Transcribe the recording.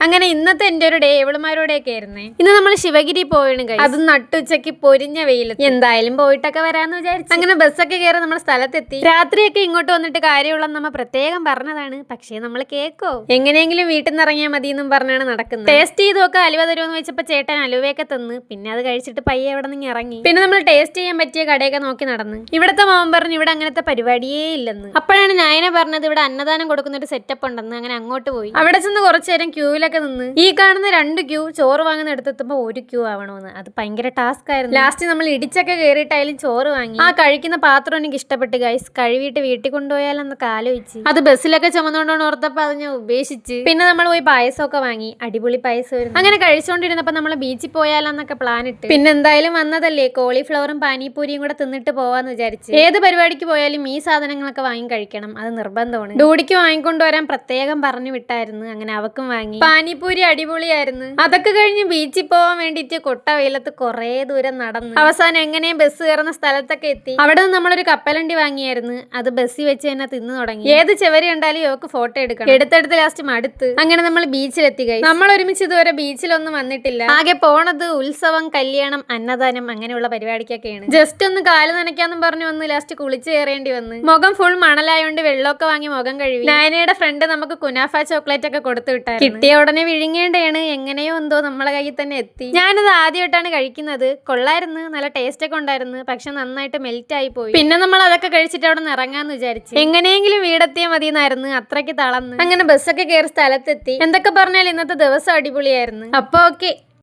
അങ്ങനെ ഇന്നത്തെ എന്റെ ഒരു ഡേ എവളുമാരോടെയൊക്കെ ആയിരുന്നേ. ഇന്ന് നമ്മൾ ശിവഗിരി പോയാണ് guys. അത് നട്ടുച്ചയ്ക്ക് പൊരിഞ്ഞ വെയിൽ. എന്തായാലും പോയിട്ടൊക്കെ വരാന്ന് വിചാരിച്ചു. അങ്ങനെ ബസ്സൊക്കെ കയറി നമ്മൾ സ്ഥലത്തെത്തി. രാത്രിയൊക്കെ ഇങ്ങോട്ട് വന്നിട്ട് കാര്യമുള്ളെന്ന് നമ്മ പ്രത്യേകം പറഞ്ഞതാണ്. പക്ഷേ നമ്മൾ കേക്കോ, എങ്ങനെയെങ്കിലും വീട്ടിൽ നിന്ന് ഇറങ്ങിയാൽ മതി എന്നും പറഞ്ഞാണ് നടക്കുന്നത്. ടേസ്റ്റ് ചെയ്ത് നോക്കുക അലുവ തരുമെന്ന് വെച്ചപ്പോ ചേട്ടൻ അലുവയൊക്കെ തന്ന്. പിന്നെ അത് കഴിച്ചിട്ട് പയ്യെ അവിടെ നിന്ന് ഇറങ്ങി. പിന്നെ നമ്മൾ ടേസ്റ്റ് ചെയ്യാൻ പറ്റിയ കടയൊക്കെ നോക്കി നടന്ന്. ഇവിടുത്തെ മോൻ പറഞ്ഞു ഇവിടെ അങ്ങനത്തെ പരിപാടിയേ ഇല്ലെന്ന്. അപ്പോഴാണ് ഞായനെ പറഞ്ഞത് ഇവിടെ അന്നദാനം കൊടുക്കുന്ന ഒരു സെറ്റപ്പ് ഉണ്ടെന്ന്. അങ്ങനെ അങ്ങോട്ട് പോയി. അവിടെ ചെന്ന് കുറച്ചു നേരം ക്യൂവിലൊക്കെ നിന്ന് ഈ കാണുന്ന 2 ക്യൂ ചോറ് വാങ്ങുന്ന എടുത്തെത്തുമ്പോ 1 ക്യൂ ആവണമെന്ന്. അത് ഭയങ്കര ടാസ്ക് ആയിരുന്നു. ലാസ്റ്റ് നമ്മൾ ഇടിച്ചൊക്കെ കയറിയിട്ടായാലും ചോറ് വാങ്ങി. ആ കഴിക്കുന്ന പാത്രം എനിക്ക് ഇഷ്ടപ്പെട്ട് ഗൈസ്. കഴുകിയിട്ട് വീട്ടിൽ കൊണ്ടുപോയാലെന്നൊക്കെ ആലോചിച്ച് അത് ബസ്സിലൊക്കെ ചുമന്നുകൊണ്ടോണ്ട് ഓർത്തപ്പോ അത് ഞാൻ ഉപേക്ഷിച്ച്. പിന്നെ നമ്മൾ പോയി പായസമൊക്കെ വാങ്ങി. അടിപൊളി പായസമായിരുന്നു. അങ്ങനെ കഴിച്ചുകൊണ്ടിരുന്നപ്പോ നമ്മൾ ബീച്ചിൽ പോയാലെന്നൊക്കെ പ്ലാൻ ഇട്ട്. പിന്നെ എന്തായാലും വന്നതല്ലേ, കോളിഫ്ലവറും പാനിപൂരിയും കൂടെ തിന്നിട്ട് പോവാന്ന് വിചാരിച്ച്. ഏത് പരിപാടിക്ക് പോയാലും ഈ സാധനങ്ങളൊക്കെ വാങ്ങി കഴിക്കണം, അത് നിർബന്ധമാണ്. ഡൂഡിക്ക് വാങ്ങിക്കൊണ്ടുവരാൻ പ്രത്യേകം പറഞ്ഞു വിട്ടായിരുന്നു. അങ്ങനെ അവക്കും വാങ്ങി. പാനിപൂരി അടിപൊളിയായിരുന്നു. അതൊക്കെ കഴിഞ്ഞ് ബീച്ചിൽ പോവാൻ വേണ്ടിട്ട് കൊട്ട വെയിലത്ത് കുറേ ദൂരം നടന്നു. അവസാനം എങ്ങനെയും ബസ് കയറുന്ന സ്ഥലത്തൊക്കെ എത്തി. അവിടെ നിന്ന് നമ്മളൊരു കപ്പലണ്ടി വാങ്ങിയായിരുന്നു. അത് ബസ്സിൽ വെച്ച് തന്നെ തിന്നു തുടങ്ങി. ഏത് ചെവരി കണ്ടാലും ഇവക്ക് ഫോട്ടോ എടുക്കണം. എടുത്തെടുത്ത് ലാസ്റ്റ് മടുത്ത്. അങ്ങനെ നമ്മൾ ബീച്ചിലെത്തി ഗൈസ്. നമ്മൾ ഒരുമിച്ച് ഇതുവരെ ബീച്ചിലൊന്നും വന്നിട്ടില്ല. ആകെ പോണത് ഉത്സവം, കല്യാണം, അന്നദാനം അങ്ങനെയുള്ള പരിപാടിക്കൊക്കെയാണ്. ജസ്റ്റ് ഒന്ന് കാല് നനയ്ക്കാന്നും പറഞ്ഞു വന്ന് ലാസ്റ്റ് കുളിച്ച് കയറേണ്ടി വന്ന്. മുഖം ഫുൾ മണലായോണ്ട് വെള്ളമൊക്കെ വാങ്ങി മുഖം കഴുകി. നാനയുടെ ഫ്രണ്ട് നമുക്ക് കുനാഫ ചോക്ലേറ്റ് ഒക്കെ കൊടുത്തു വിട്ടായിരുന്നു. കിട്ടിയ ഉടനെ വിഴുങ്ങേണ്ടതാണ്. എങ്ങനെയോ എന്തോ നമ്മളെ കയ്യിൽ തന്നെ എത്തി. ഞാനത് ആദ്യമായിട്ടാണ് കഴിക്കുന്നത്. കൊള്ളായിരുന്നു, നല്ല ടേസ്റ്റ് ഒക്കെ ഉണ്ടായിരുന്നു. പക്ഷെ നന്നായിട്ട് മെൽറ്റ് ആയി പോയി. പിന്നെ നമ്മൾ അതൊക്കെ കഴിച്ചിട്ട് അവിടെ നിന്ന് ഇറങ്ങാന്ന് വിചാരിച്ചു. എങ്ങനെയെങ്കിലും വീടെത്തിയാൽ മതി എന്നായിരുന്നു. അത്രയ്ക്ക് തളർന്ന്. അങ്ങനെ ബസ്സൊക്കെ കയറി സ്ഥലത്തെത്തി. എന്തൊക്കെ പറഞ്ഞാൽ ഇന്നത്തെ ദിവസം അടിപൊളിയായിരുന്നു. അപ്പൊ ഓക്കെ.